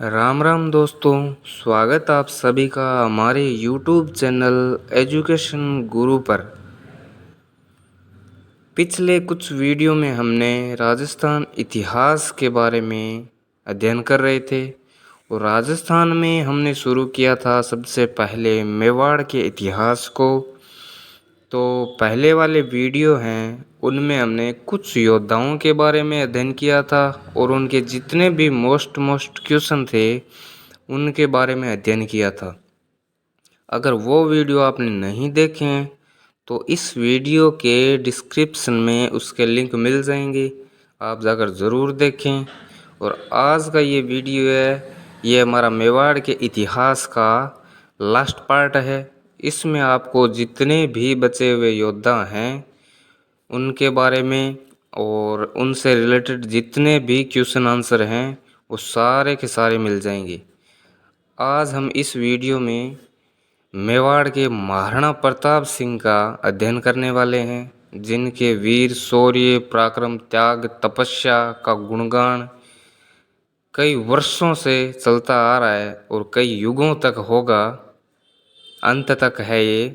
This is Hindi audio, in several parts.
राम राम दोस्तों, स्वागत आप सभी का हमारे YouTube चैनल एजुकेशन गुरु पर। पिछले कुछ वीडियो में हमने राजस्थान इतिहास के बारे में अध्ययन कर रहे थे और राजस्थान में हमने शुरू किया था सबसे पहले मेवाड़ के इतिहास को। तो पहले वाले वीडियो हैं उनमें हमने कुछ योद्धाओं के बारे में अध्ययन किया था और उनके जितने भी मोस्ट क्वेश्चन थे उनके बारे में अध्ययन किया था। अगर वो वीडियो आपने नहीं देखे हैं तो इस वीडियो के डिस्क्रिप्शन में उसके लिंक मिल जाएंगे, आप जाकर ज़रूर देखें। और आज का ये वीडियो है, ये हमारा मेवाड़ के इतिहास का लास्ट पार्ट है। इसमें आपको जितने भी बचे हुए योद्धा हैं उनके बारे में और उनसे रिलेटेड जितने भी क्वेश्चन आंसर हैं वो सारे के सारे मिल जाएंगे। आज हम इस वीडियो में मेवाड़ के महाराणा प्रताप सिंह का अध्ययन करने वाले हैं, जिनके वीर शौर्य, पराक्रम, त्याग, तपस्या का गुणगान कई वर्षों से चलता आ रहा है और कई युगों तक होगा, अंत तक है ये।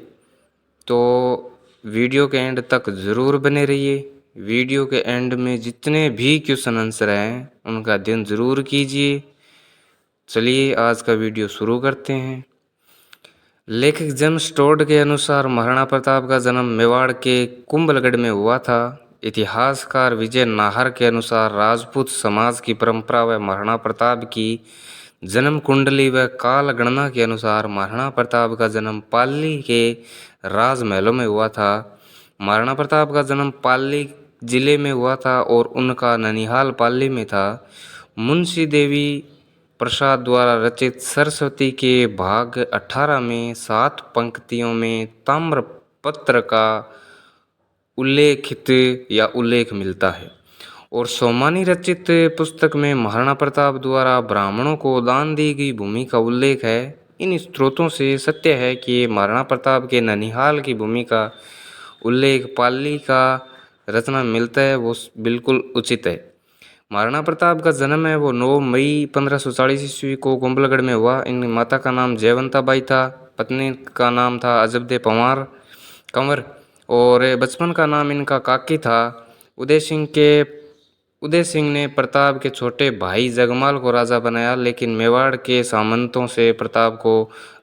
तो वीडियो के एंड तक ज़रूर बने रहिए। वीडियो के एंड में जितने भी क्वेश्चन आंसर हैं उनका अध्ययन ज़रूर कीजिए। चलिए आज का वीडियो शुरू करते हैं। लेखक जेम्स टोड के अनुसार महाराणा प्रताप का जन्म मेवाड़ के कुंभलगढ़ में हुआ था। इतिहासकार विजय नाहर के अनुसार राजपूत समाज की परंपरा व महाराणा प्रताप की जन्म कुंडली व काल गणना के अनुसार महाराणा प्रताप का जन्म पाली के राजमहलों में हुआ था। महाराणा प्रताप का जन्म पाली जिले में हुआ था और उनका ननिहाल पाली में था। मुंशी देवी प्रसाद द्वारा रचित सरस्वती के भाग 18 में 7 पंक्तियों में ताम्रपत्र का उल्लेख मिलता है और सोमानी रचित पुस्तक में महाराणा प्रताप द्वारा ब्राह्मणों को दान दी गई भूमि का उल्लेख है। इन स्रोतों से सत्य है कि महाराणा प्रताप के ननिहाल की भूमि का उल्लेख पाली का रचना मिलता है, वो बिल्कुल उचित है। महाराणा प्रताप का जन्म है वो 9 मई 1540 ईस्वी को कुंभलगढ़ में हुआ। इन माता का नाम जयवंता बाई था, पत्नी का नाम था अजबदे पंवार कंवर और बचपन का नाम इनका काकी था। उदय सिंह ने प्रताप के छोटे भाई जगमाल को राजा बनाया, लेकिन मेवाड़ के सामंतों से प्रताप को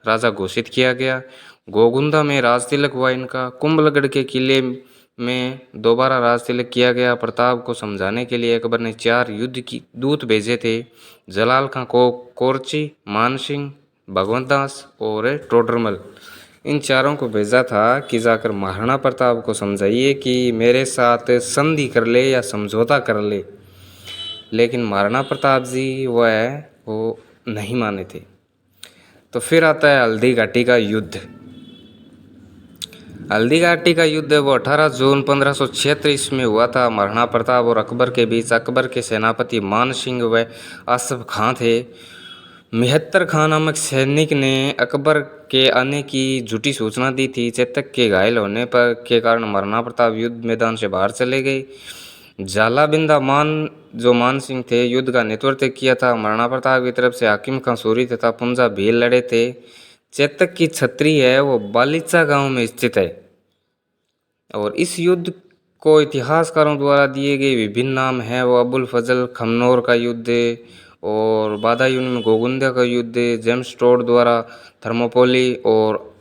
राजा घोषित किया गया। गोगुंदा में राज तिलक हुआ इनका। कुंभलगढ़ के किले में दोबारा राज तिलक किया गया। प्रताप को समझाने के लिए अकबर ने 4 युद्ध की दूत भेजे थे, जलाल खां को कोरची, मानसिंह, भगवंत दास और टोडरमल। इन चारों को भेजा था कि जाकर महाराणा प्रताप को समझाइए कि मेरे साथ संधि कर ले या समझौता कर ले, लेकिन महाराणा प्रताप जी वो नहीं माने थे। तो फिर आता है हल्दी घाटी का युद्ध। हल्दी घाटी का युद्ध वो 18 जून 1536 में हुआ था। महाराणा प्रताप और अकबर के बीच। अकबर के सेनापति मान सिंह व आसफ खां थे। मेहत्तर खां नामक सैनिक ने अकबर के आने की झूठी सूचना दी थी। चेतक के घायल होने पर के कारण महाराणा प्रताप युद्ध मैदान से बाहर चले गए। झालाबिंदा मान सिंह थे, युद्ध का नेतृत्व किया था। महाराणा प्रताप की तरफ से हाकिम खां सूरी तथा पुंजा भील लड़े थे। चेतक की छतरी है वो बालिचा गांव में स्थित है और इस युद्ध को इतिहासकारों द्वारा दिए गए विभिन्न नाम हैं। वो अबुल फजल खमनोर का युद्ध और बादायूं में गोगुंदा का युद्ध, जेम्स टोड द्वारा थर्मोपोली और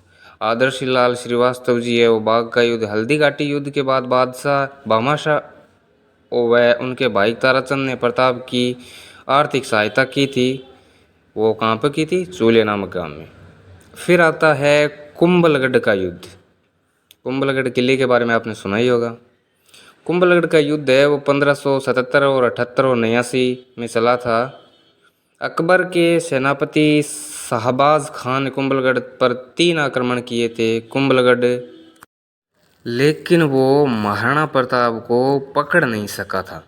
आदर्शी लाल श्रीवास्तव जी है वो बाघ का युद्ध। हल्दी घाटी युद्ध के बाद बादशाह भामाशाह व उनके भाई ताराचंद ने प्रताप की आर्थिक सहायता की थी। वो कहाँ पर की थी? चूले नामक गांव में। फिर आता है कुंभलगढ़ का युद्ध। कुंभलगढ़ किले के बारे में आपने सुना ही होगा। कुंभलगढ़ का युद्ध है वो 1577 और 78 और 89 में चला था। अकबर के सेनापति शाहबाज खान ने कुंभलगढ़ पर 3 आक्रमण किए थे। कुंभलगढ़ लेकिन वो महाराणा प्रताप को पकड़ नहीं सका था।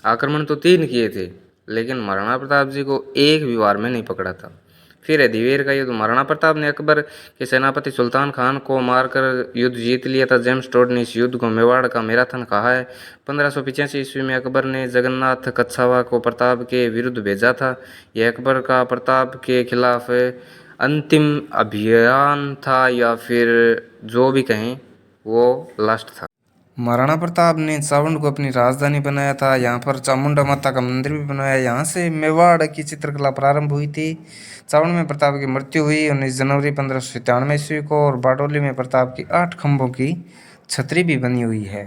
आक्रमण तो 3 किए थे लेकिन महाराणा प्रताप जी को एक भी वार में नहीं पकड़ा था। फिर है दिवेर का युद्ध। महाराणा प्रताप ने अकबर के सेनापति सुल्तान खान को मारकर युद्ध जीत लिया था। जेम्स टोड ने इस युद्ध को मेवाड़ का मैराथन कहा है। 1585 ईस्वी में अकबर ने जगन्नाथ कच्छावा को प्रताप के विरुद्ध भेजा था। यह अकबर का प्रताप के खिलाफ अंतिम अभियान था, या फिर जो भी कहें वो लास्ट था। महाराणा प्रताप ने चावंड को अपनी राजधानी बनाया था। यहाँ पर चामुंडा माता का मंदिर भी बनाया। यहाँ से मेवाड़ की चित्रकला प्रारंभ हुई थी। चावंड में प्रताप की मृत्यु हुई 19 जनवरी 1597 ईस्वी को, और बारडोली में प्रताप की 8 खंभों की छतरी भी बनी हुई है,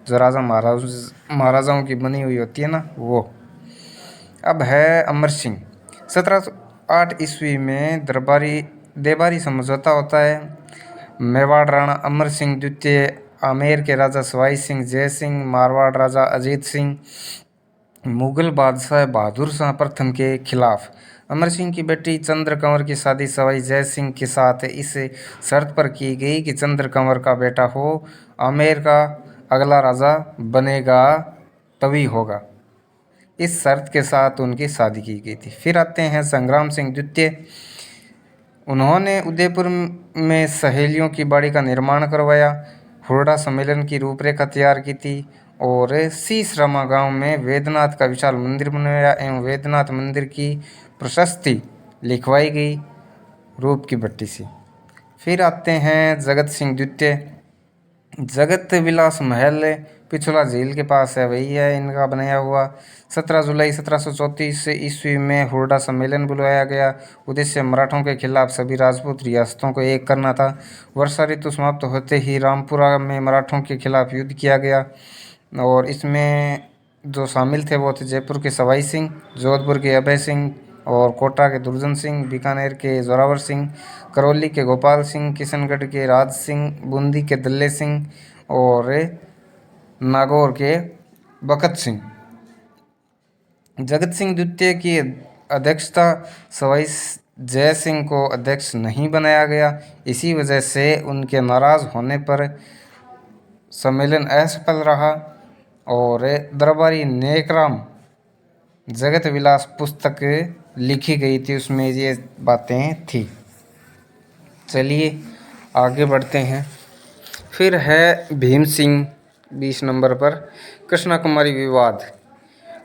जो राजा महाराजाओं की बनी हुई होती है ना, वो। अब है अमर सिंह। 1708 ईस्वी में देबारी समझौता होता है। मेवाड़ राणा अमर सिंह द्वितीय, आमेर के राजा सवाई सिंह जय सिंह, मारवाड़ राजा अजीत सिंह, मुगल बादशाह बहादुर शाह प्रथम के खिलाफ अमर सिंह की बेटी चंद्र कंवर की शादी सवाई जय सिंह के साथ इस शर्त पर की गई कि चंद्र कंवर का बेटा हो, आमेर का अगला राजा बनेगा तभी होगा। इस शर्त के साथ उनकी शादी की गई थी। फिर आते हैं संग्राम सिंह द्वितीय। उन्होंने उदयपुर में सहेलियों की बाड़ी का निर्माण करवाया, हुरडा सम्मेलन की रूपरेखा तैयार की थी, और शीशरामा गांव में वेदनाथ का विशाल मंदिर बनवाया एवं वेदनाथ मंदिर की प्रशस्ति लिखवाई गई रूप की भट्टी से। फिर आते हैं जगत सिंह द्वितीय। जगत विलास महल पिछला झील के पास है, वही है इनका बनाया हुआ। 17 जुलाई 1734 ईस्वी में हुरडा सम्मेलन बुलवाया गया। उद्देश्य मराठों के खिलाफ सभी राजपूत रियासतों को एक करना था। वर्षा ऋतु समाप्त होते ही रामपुरा में मराठों के खिलाफ युद्ध किया गया, और इसमें जो शामिल थे वो थे जयपुर के सवाई सिंह, जोधपुर के अभय सिंह, और कोटा के दुर्जन सिंह, बीकानेर के जोरावर सिंह, करौली के गोपाल सिंह, किशनगढ़ के राज सिंह, बूंदी के दल्ले सिंह, और नागौर के बखत सिंह। जगत सिंह द्वितीय की अध्यक्षता सवाई जय सिंह को अध्यक्ष नहीं बनाया गया। इसी वजह से उनके नाराज होने पर सम्मेलन असफल रहा, और दरबारी नेकराम जगत विलास पुस्तक लिखी गई थी, उसमें ये बातें थी। चलिए आगे बढ़ते हैं। फिर है भीम सिंह 20 नंबर पर। कृष्णा कुमारी विवाद।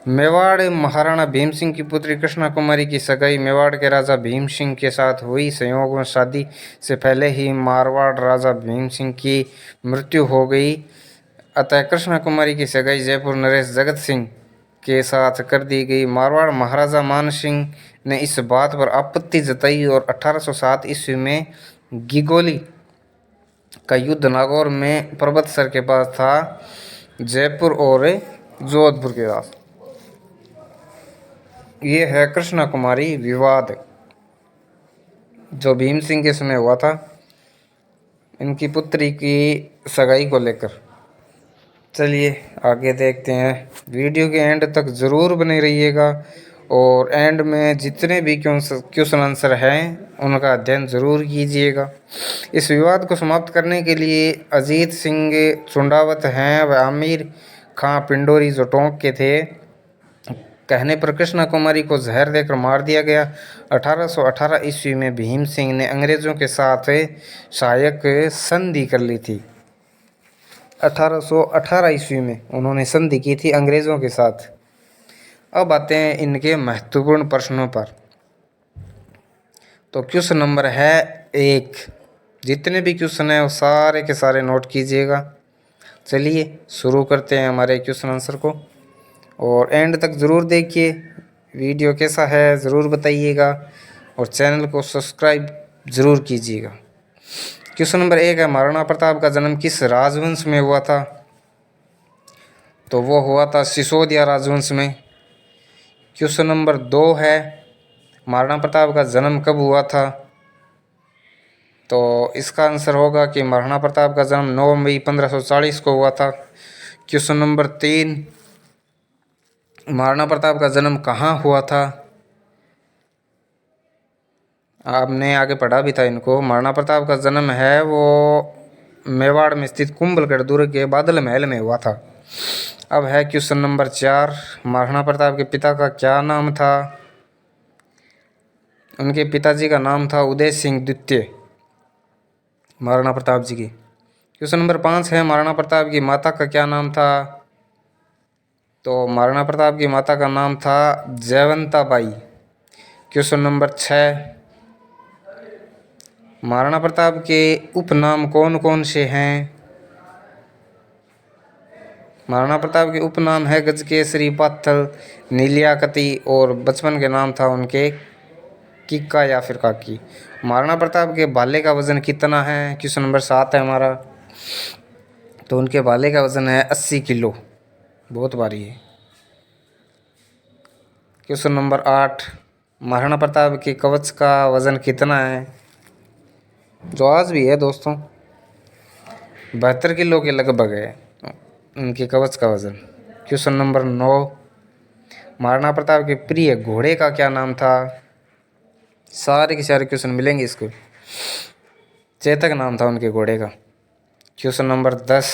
मेवाड़ महाराणा भीम सिंह की पुत्री कृष्णा कुमारी की सगाई मेवाड़ के राजा भीम सिंह के साथ हुई। संयोग में शादी से पहले ही मारवाड़ राजा भीम सिंह की मृत्यु हो गई, अतः कृष्णा कुमारी की सगाई जयपुर नरेश जगत सिंह के साथ कर दी गई। मारवाड़ महाराजा मान सिंह ने इस बात पर आपत्ति जताई, और 1807 ईस्वी में गिगोली का युद्ध नागौर में पर्वतसर के पास था, जयपुर और जोधपुर के पास। ये है कृष्णा कुमारी विवाद, जो भीम सिंह के समय हुआ था, इनकी पुत्री की सगाई को लेकर। चलिए आगे देखते हैं। वीडियो के एंड तक ज़रूर बने रहिएगा, और एंड में जितने भी क्वेश्चन आंसर हैं उनका अध्ययन ज़रूर कीजिएगा। इस विवाद को समाप्त करने के लिए अजीत सिंह चुंडावत हैं व आमिर खां पिंडोरी जो टोंक के थे, कहने पर कृष्णा कुमारी को जहर देकर मार दिया गया। 1818 ईस्वी में भीम सिंह ने अंग्रेज़ों के साथ सहायक संधि कर ली थी। 1818 ईस्वी में उन्होंने संधि की थी अंग्रेज़ों के साथ। अब आते हैं इनके महत्वपूर्ण प्रश्नों पर। तो क्वेश्चन नंबर है 1। जितने भी क्वेश्चन हैं वो सारे के सारे नोट कीजिएगा। चलिए शुरू करते हैं हमारे क्वेश्चन आंसर को, और एंड तक ज़रूर देखिए। वीडियो कैसा है ज़रूर बताइएगा, और चैनल को सब्सक्राइब ज़रूर कीजिएगा। क्वेश्चन नंबर 1 है, महाराणा प्रताप का जन्म किस राजवंश में हुआ था? तो वो हुआ था सिसोदिया राजवंश में। क्वेश्चन नंबर 2 है, महाराणा प्रताप का जन्म कब हुआ था? तो इसका आंसर होगा कि महाराणा प्रताप का जन्म 9 मई 1540 को हुआ था। क्वेश्चन नंबर 3, महाराणा प्रताप का जन्म कहाँ हुआ था? आपने आगे पढ़ा भी था इनको। महाराणा प्रताप का जन्म है वो मेवाड़ में स्थित कुंभलगढ़ दुर्ग के बादल महल में हुआ था। अब है क्वेश्चन नंबर 4, महाराणा प्रताप के पिता का क्या नाम था? उनके पिताजी का नाम था उदय सिंह द्वितीय, महाराणा प्रताप जी की। क्वेश्चन नंबर 5 है, महाराणा प्रताप की माता का क्या नाम था? तो महाराणा प्रताप की माता का नाम था Jaiwanta by. Question number 6, Maharana Pratap के उपनाम कौन कौन से हैं? महाराणा प्रताप के उपनाम है गजकेसरी, पाथल, नीलियाकती और बचपन के नाम था उनके किक्का या फिर काकी। महाराणा प्रताप के भाले का वजन कितना है? क्वेश्चन नंबर 7 है हमारा। तो उनके भाले का वजन है 80 किलो, बहुत भारी है। क्वेश्चन नंबर 8, महाराणा प्रताप के कवच का वजन कितना है? जो आज भी है दोस्तों 72 किलो के लगभग है उनके कवच का वजन। क्वेश्चन नंबर 9, महाराणा प्रताप के प्रिय घोड़े का क्या नाम था? सारे के सारे क्वेश्चन मिलेंगे इसको। चेतक नाम था उनके घोड़े का। क्वेश्चन नंबर 10,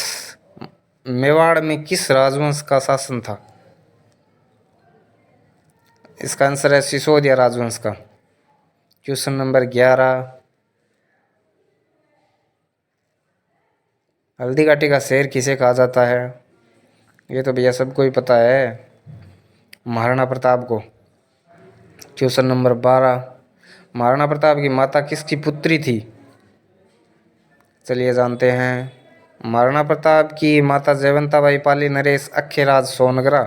मेवाड़ में किस राजवंश का शासन था? इसका आंसर है सिसोदिया राजवंश का। क्वेश्चन नंबर 11, हल्दी घाटी का शेर किसे कहा जाता है? ये तो भैया सबको ही पता है, महाराणा प्रताप को। क्वेश्चन नंबर 12, महाराणा प्रताप की माता किसकी पुत्री थी? चलिए जानते हैं। महाराणा प्रताप की माता जयवंताबाई पाली नरेश अखेराज सोनगरा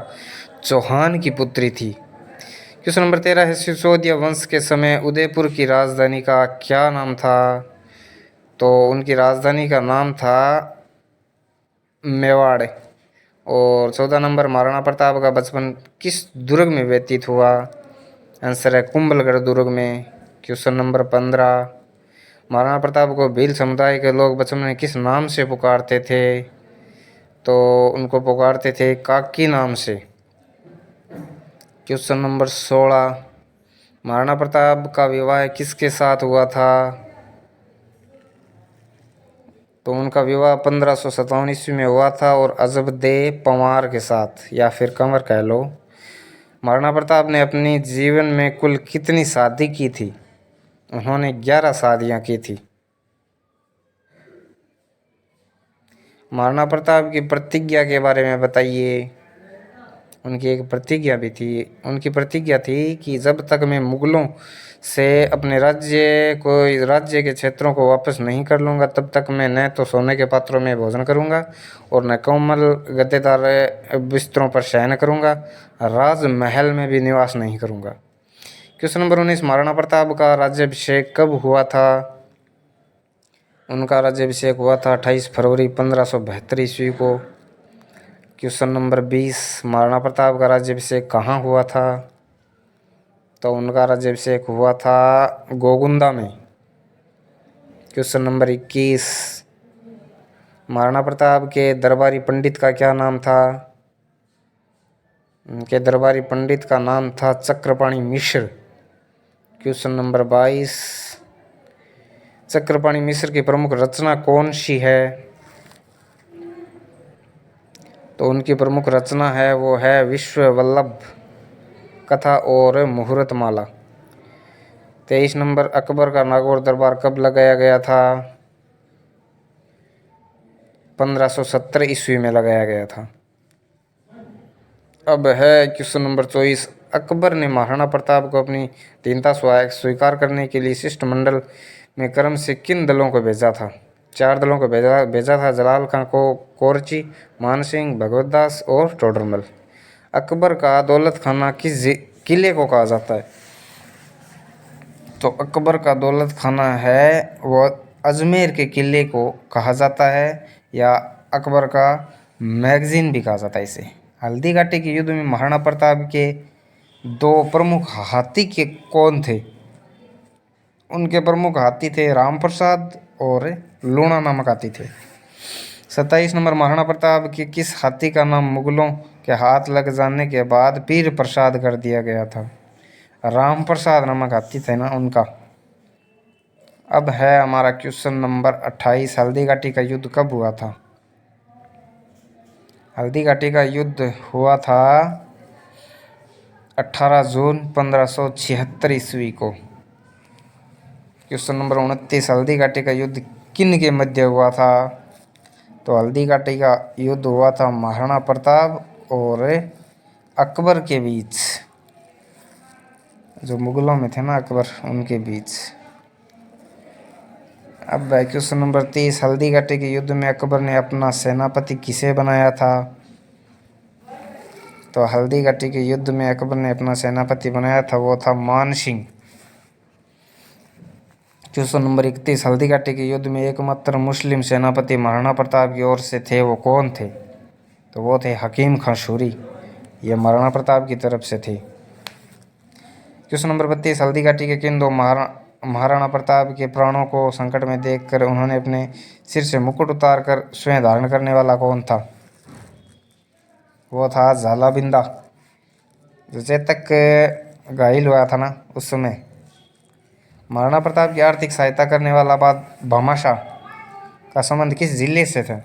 चौहान की पुत्री थी। क्वेश्चन नंबर 13 है, सिसोदिया वंश के समय उदयपुर की राजधानी का क्या नाम था? तो उनकी राजधानी का नाम था मेवाड़। और 14 नंबर, महाराणा प्रताप का बचपन किस दुर्ग में व्यतीत हुआ? आंसर है कुंभलगढ़ दुर्ग में। क्वेश्चन नंबर 15, महाराणा प्रताप को भील समुदाय के लोग बचपन में किस नाम से पुकारते थे? तो उनको पुकारते थे काकी नाम से। क्वेश्चन नंबर 16, महाराणा प्रताप का विवाह किसके साथ हुआ था? तो उनका विवाह 1557 ईस्वी में हुआ था और अजबदे पंवार के साथ या फिर कंवर कह लो। महाराणा प्रताप ने अपनी जीवन में कुल कितनी शादी की थी? उन्होंने 11 शादियां की थी। महाराणा प्रताप की प्रतिज्ञा के बारे में बताइए। उनकी एक प्रतिज्ञा भी थी। उनकी प्रतिज्ञा थी कि जब तक मैं मुगलों से अपने राज्य के क्षेत्रों को वापस नहीं कर लूँगा तब तक मैं न तो सोने के पात्रों में भोजन करूँगा और न कोमल गद्देदार बिस्तरों पर शयन करूँगा, राजमहल में भी निवास नहीं करूँगा। क्वेश्चन नंबर 19, महाराणा प्रताप का राज्याभिषेक कब हुआ था? उनका राज्याभिषेक हुआ था 28 फरवरी 1572 ईस्वी को। क्वेश्चन नंबर 20, महाराणा प्रताप का राज्याभिषेक कहाँ हुआ था? तो उनका राज्याभिषेक हुआ था गोगुंदा में। क्वेश्चन नंबर 21, महाराणा प्रताप के दरबारी पंडित का क्या नाम था? उनके दरबारी पंडित का नाम था चक्रपाणि मिश्र। क्वेश्चन नंबर 22, चक्रपाणि मिश्र की प्रमुख रचना कौन सी है? तो उनकी प्रमुख रचना है वो है विश्व वल्लभ कथा और मुहूर्तमाला। 23 नंबर, अकबर का नागौर दरबार कब लगाया गया था? 1570 ईस्वी में लगाया गया था। अब है क्वेश्चन नंबर 24, अकबर ने महाराणा प्रताप को अपनी दीनता स्वीकार करने के लिए शिष्टमंडल में क्रम से किन दलों को भेजा था? 4 दलों को भेजा था, जलाल खां को कोरची, मानसिंह, भगवतदास और टोडरमल। अकबर का दौलत खाना किस किले को कहा जाता है? तो अकबर का दौलत खाना है वो अजमेर के किले को कहा जाता है या अकबर का मैगजीन भी कहा जाता है इसे। हल्दी घाटी के युद्ध में महाराणा प्रताप के 2 प्रमुख हाथी के कौन थे? उनके प्रमुख हाथी थे राम प्रसाद और लूणा नामक हाथी थे। 27 नंबर, महाराणा प्रताप के किस हाथी का नाम मुगलों के हाथ लग जाने के बाद पीर प्रसाद कर दिया गया था? राम प्रसाद नामक हाथी थे ना उनका। अब है हमारा क्वेश्चन नंबर 28, हल्दी घाटी का युद्ध कब हुआ था? हल्दी घाटी का युद्ध हुआ था 18 जून 1576 ईस्वी को। क्वेश्चन नंबर 29, हल्दी घाटी का युद्ध किन के मध्य हुआ था? तो हल्दी घाटी का युद्ध हुआ था महाराणा प्रताप और अकबर के बीच, जो मुगलों में थे ना अकबर, उनके बीच। अब क्वेश्चन नंबर 30, हल्दी घाटी के युद्ध में अकबर ने अपना सेनापति किसे बनाया था? तो हल्दी घाटी के युद्ध में अकबर ने अपना सेनापति बनाया था, वो था मान सिंह। क्वेश्चन नंबर 31, हल्दी घाटी के युद्ध में एकमात्र मुस्लिम सेनापति महाराणा प्रताप की ओर से थे, वो कौन थे? तो वो थे हकीम खां सूरी, ये महाराणा प्रताप की तरफ से थे। क्वेश्चन नंबर 32, हल्दी घाटी के किन दो महाराणा प्रताप के प्राणों को संकट में देखकर उन्होंने अपने सिर से मुकुट उतार कर स्वयं धारण करने वाला कौन था? वो था झालाबिंदा, जो चेतक घायल हुआ था ना उस समय। महाराणा प्रताप की आर्थिक सहायता करने वाला बाद भामाशाह का संबंध किस जिले से था?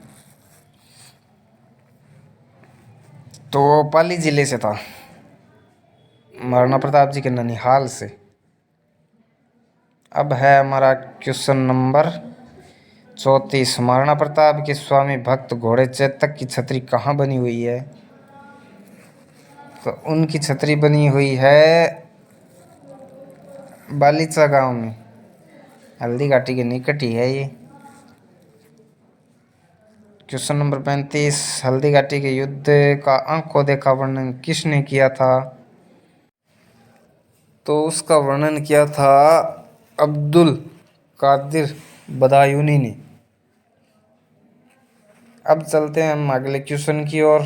तो पाली जिले से था, महाराणा प्रताप जी के ननिहाल से। अब है हमारा क्वेश्चन नंबर 34, महाराणा प्रताप के स्वामी भक्त घोड़े चेतक की छतरी कहाँ बनी हुई है? तो उनकी छतरी बनी हुई है बालीचा गांव में, हल्दी घाटी के निकट ही है ये। क्वेश्चन नंबर 35, हल्दी घाटी के युद्ध का आंखों देखा वर्णन किसने किया था? तो उसका वर्णन किया था अब्दुल कादिर बदायूनी ने। अब चलते हैं हम अगले क्वेश्चन की ओर।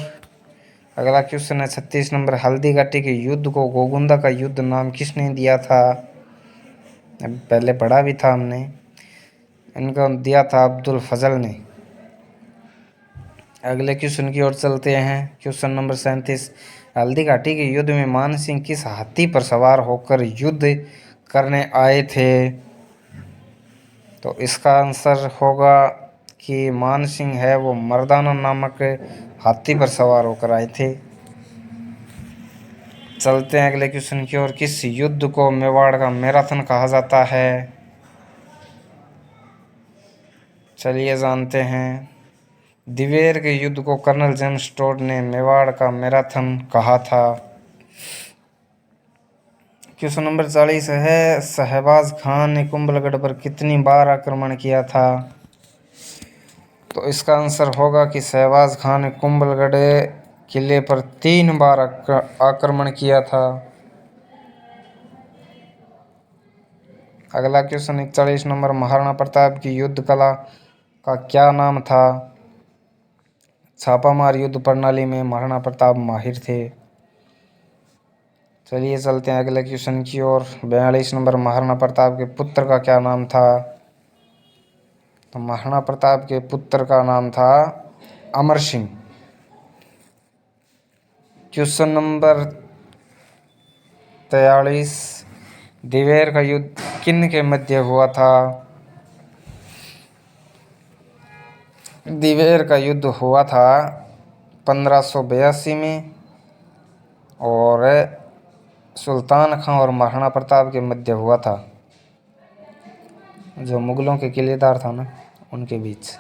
अगला क्वेश्चन है 36 नंबर, हल्दी घाटी के युद्ध को गोगुंदा का युद्ध नाम किसने दिया था? अब पहले पढ़ा भी था हमने, इनको दिया था अब्दुल फजल ने। अगले क्वेश्चन की ओर चलते हैं। क्वेश्चन नंबर 37, हल्दी घाटी के युद्ध में मान सिंह किस हाथी पर सवार होकर युद्ध करने आए थे? तो इसका आंसर होगा कि मान सिंह है वो मर्दाना नामक हाथी पर सवार होकर आए थे। चलते हैं अगले क्वेश्चन की ओर। किस युद्ध को मेवाड़ का मैराथन कहा जाता है? चलिए जानते हैं। दिवेर के युद्ध को कर्नल जेम्स टोड ने मेवाड़ का मैराथन कहा था। क्वेश्चन नंबर 40 है, शहबाज खान ने कुंभलगढ़ पर कितनी बार आक्रमण किया था? तो इसका आंसर होगा कि शहबाज खान ने कुंभलगढ़ किले पर 3 बार आक्रमण किया था। अगला क्वेश्चन 41 नंबर, महाराणा प्रताप की युद्ध कला का क्या नाम था? छापामार युद्ध प्रणाली में महाराणा प्रताप माहिर थे। चलिए चलते हैं अगले क्वेश्चन की ओर। 42 नंबर, महाराणा प्रताप के पुत्र का क्या नाम था? तो महाराणा प्रताप के पुत्र का नाम था अमर सिंह। क्वेश्चन नंबर 43, दिवेर का युद्ध किन के मध्य हुआ था? दिवेर का युद्ध हुआ था 1582 में और सुल्तान खां और महाराणा प्रताप के मध्य हुआ था, जो मुगलों के किलेदार था ना उनके बीच।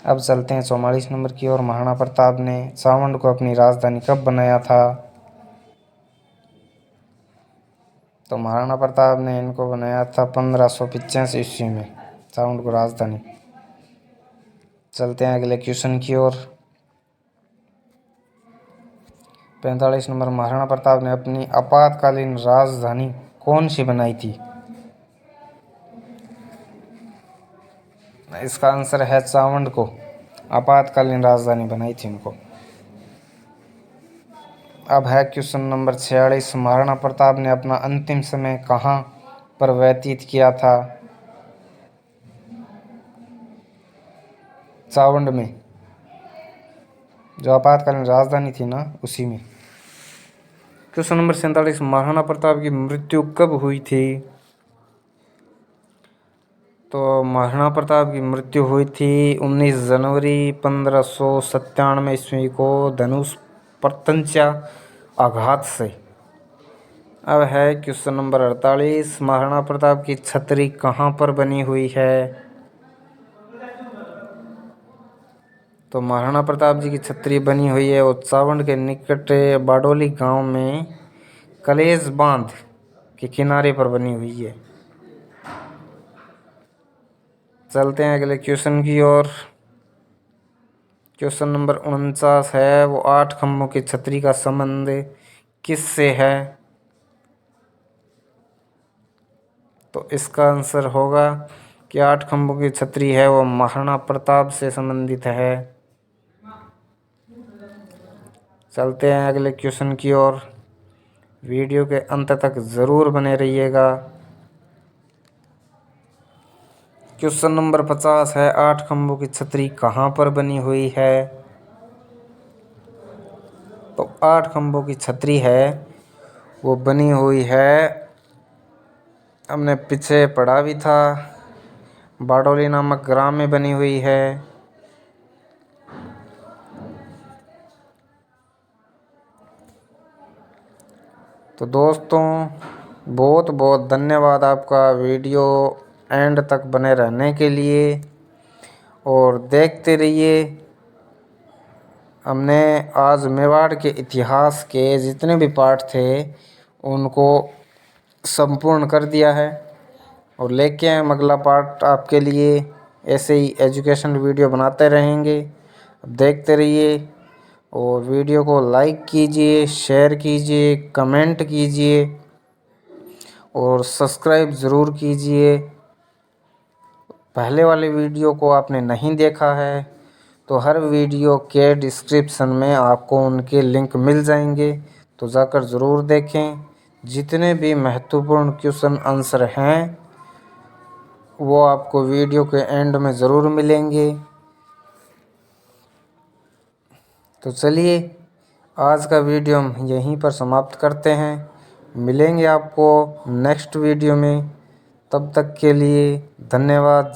अब चलते हैं 44 नंबर की ओर। महाराणा प्रताप ने चावंड को अपनी राजधानी कब बनाया था? तो महाराणा प्रताप ने इनको बनाया था 1585 ईस्वी में, चावंड को राजधानी। चलते हैं अगले क्वेश्चन की ओर। 45 नंबर, महाराणा प्रताप ने अपनी आपातकालीन राजधानी कौन सी बनाई थी? इसका आंसर है चावंड को आपातकालीन राजधानी बनाई थी उनको। अब है क्वेश्चन नंबर 46, महाराणा प्रताप ने अपना अंतिम समय कहाँ पर व्यतीत किया था? चावंड में, जो आपातकालीन राजधानी थी ना उसी में। क्वेश्चन नंबर 47, महाराणा प्रताप की मृत्यु कब हुई थी? तो महाराणा प्रताप की मृत्यु हुई थी 19 जनवरी 1597 ईस्वी को धनुष प्रत्यंचा आघात से। अब है क्वेश्चन नंबर 48। महाराणा प्रताप की छतरी कहाँ पर बनी हुई है? तो महाराणा प्रताप जी की छतरी बनी हुई है उच्चावण के निकट बाडोली गांव में कलेश बांध के किनारे पर बनी हुई है। चलते हैं अगले क्वेश्चन की ओर। क्वेश्चन नंबर 49 है, वो 8 खंभों की छतरी का संबंध किससे है? तो इसका आंसर होगा कि 8 खंभों की छतरी है वो महाराणा प्रताप से संबंधित है। चलते हैं अगले क्वेश्चन की ओर। वीडियो के अंत तक ज़रूर बने रहिएगा। क्वेश्चन नंबर 50 है, 8 खंभों की छतरी कहाँ पर बनी हुई है? तो 8 खंभों की छतरी है वो बनी हुई है, हमने पीछे पढ़ा भी था, बाडोली नामक ग्राम में बनी हुई है। तो दोस्तों बहुत बहुत धन्यवाद आपका वीडियो एंड तक बने रहने के लिए, और देखते रहिए। हमने आज मेवाड़ के इतिहास के जितने भी पार्ट थे उनको संपूर्ण कर दिया है, और लेके आए अगला पार्ट आपके लिए। ऐसे ही एजुकेशन वीडियो बनाते रहेंगे, देखते रहिए। और वीडियो को लाइक कीजिए, शेयर कीजिए, कमेंट कीजिए और सब्सक्राइब ज़रूर कीजिए। पहले वाले वीडियो को आपने नहीं देखा है तो हर वीडियो के डिस्क्रिप्शन में आपको उनके लिंक मिल जाएंगे, तो जाकर ज़रूर देखें। जितने भी महत्वपूर्ण क्वेश्चन आंसर हैं वो आपको वीडियो के एंड में ज़रूर मिलेंगे। तो चलिए आज का वीडियो हम यहीं पर समाप्त करते हैं। मिलेंगे आपको नेक्स्ट वीडियो में, तब तक के लिए धन्यवाद।